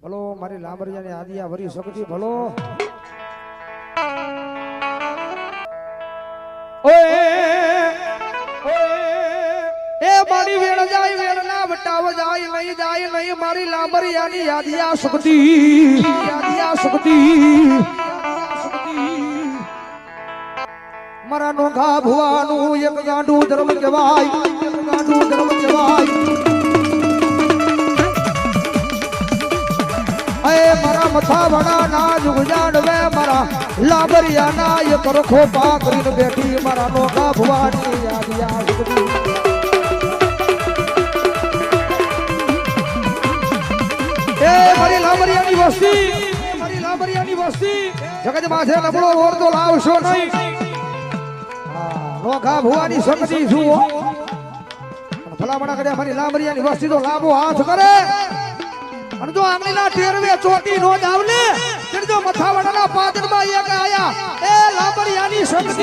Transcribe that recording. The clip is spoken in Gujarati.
ભલો મારી લાંબરિયાની આદિયા વરી શકતી ભલો ઓય એ મારી વેણ જાય વેણ ના વટાવ જાય નહીં મારી લાંબરિયાની આદિયા શકતી મારા નોખા ભુવાનું એક ગાંડું ધર્મ કહેવાય મારા મથા વડા ના જુગજાડવે મારા લાબરિયા ના એક રખો પા કરીને બેઠી મારા નોખા ભુવાની આદિયા શકતી એ મારી લાબરિયાની વસ્તી જગત માથે લબડો ઓરતો લાવશો નહીં નોખા ભુવાની શકતી જુઓ ભલામણા કરે મારી લાંબરિયાની વસ્તી તો લાંબો હાથ કરે અને જો આંગળીના ટેરવે ચોટી નો જ આવને જો મથાવાડાના પાદરમાં એક આયા એ લાંબરિયાની શકતી